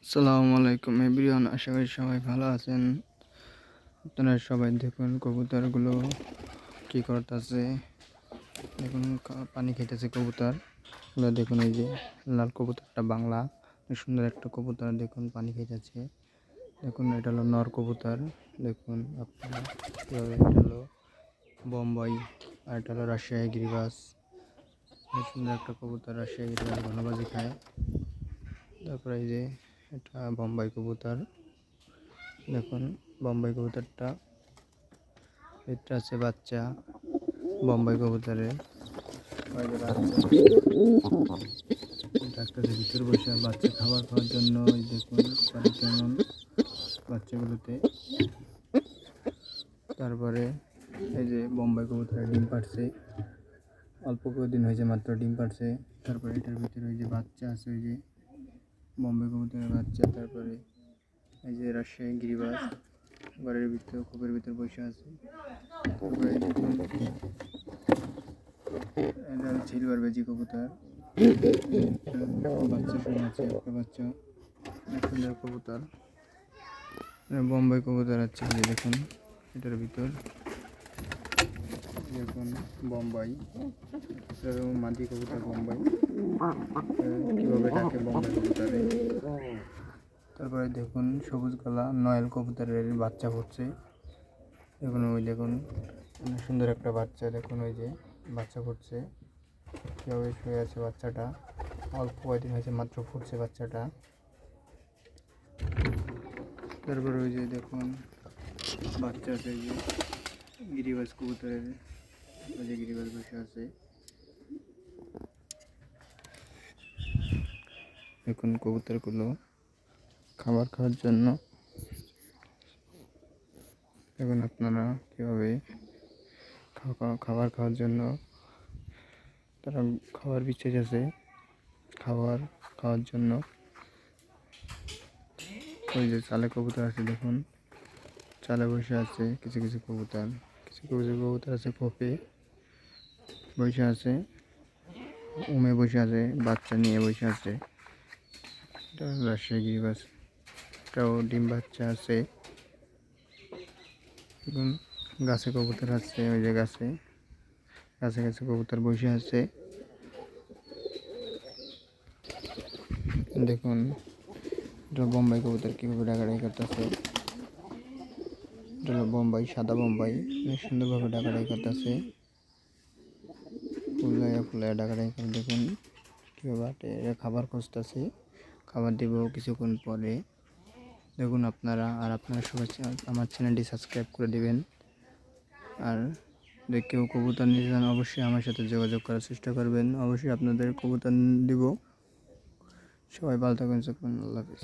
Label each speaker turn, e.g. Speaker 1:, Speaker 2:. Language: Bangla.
Speaker 1: আসসালামু আলাইকুম এভরিওয়ান, আশা করি সবাই ভালো আছেন। আপনারা সবাই দেখুন কবুতরগুলো কি করতেছে। দেখুন পানি খেতেছে কবুতরগুলো। দেখুন এই যে লাল কবুতরটা বাংলা, সুন্দর একটা কবুতর। দেখুন পানি খেতেছে। দেখুন এটা হলো নর কবুতর। দেখুন আপনারা কীভাবে, এটা হলো বোম্বাই আর এটা হলো রাজশাহী গিরিবাজ। সুন্দর একটা কবুতর, রাজশাহী গিরিবাজ ঘনবাজি খায়। তারপরে এই যে এটা বোম্বাই কবুতর। দেখুন বোম্বাই কবুতরটা এটা আছে বাচ্চা বোম্বাই কবুতরের। ডাক্তারের ভিতর বসে বাচ্চা খাবার খাওয়ার জন্য। দেখুন পানি কেমন বাচ্চাগুলোতে। তারপরে এই যে বোম্বাই কবুতরের ডিম পাড়ছে, অল্প কদিন হয়েছে মাত্র ডিম পাড়ছে। তারপরে এটার ভিতরে ওই যে বাচ্চা আছে, ওই যে বোম্বাই কবুতরের বাচ্চা। তারপরে এই যে রাজশাহী গিরিবাজ ঘরের ভিতরে খোপের ভিতর বসে আছে। তারপরে দেখুন এটা সিলভার বেজি কবুতর, বাচ্চা সব আছে, একটা বাচ্চা। সুন্দর কবুতর বোম্বাই কবুতর আছে। যে দেখুন এটার ভিতর দেখুন বোম্বাই মাদি কবুতর বোম্বাই, কীভাবে ডাকে বোম্বাই কবুতরে। তারপরে দেখুন সবুজ গলা নয়েল কবুতরের বাচ্চা ফুটছে। দেখুন ওই দেখুন সুন্দর একটা বাচ্চা। দেখুন ওই যে বাচ্চা ফুটছে, কীভাবে শুয়ে আছে বাচ্চাটা। অল্প কয়েকদিন হয়েছে মাত্র ফুটছে বাচ্চাটা। তারপরে ওই যে দেখুন বাচ্চা আছে, এই যে গিরিবাজ কবুতরের, ওই যে গিরিবাজ বসে আছে। দেখুন কবুতরগুলো খাবার খাওয়ার জন্য। দেখুন আপনারা কীভাবে খাবার খাওয়ার জন্য তারা খাবার বিচ্ছে আছে, খাবার খাওয়ার জন্য। ওই যে চালে কবুতর আছে, দেখুন চালে বসে আছে কিছু কিছু কবুতর। কিছু কিছু কবুতর আছে খোপে বসে আছে, উমে বসে আছে, বাচ্চা নিয়ে বসে আছে। এটা রাজশাহী গিরিবাজ, এটাও ডিম বাচ্চা আছে। দেখুন গাছে কবুতর আছে, ওই যে গাছে গাছে গাছে কবুতর বসে আছে। দেখুন এটা বোম্বাই কবুতর কীভাবে ডাকাডাকি করতেছে। এটা হলো বোম্বাই, সাদা বোম্বাই, অনেক সুন্দরভাবে ডাকাডাকি করতেছে। ফুলাইয়া ফুলাইয়া ডাকাডাকি করে। দেখুন কীভাবে এটা খাবার খুঁজতেছে, খাবার দেব কিছুক্ষণ পরে। দেখুন আপনারা সবাই আমার চ্যানেলটি সাবস্ক্রাইব করে দিবেন। আর কেউ কবুতর নিতে চান অবশ্যই আমার সাথে যোগাযোগ করার চেষ্টা করবেন। অবশ্যই আপনাদের কবুতর দিব। সবাই ভালো থাকবেন, আল্লাহ হাফেজ।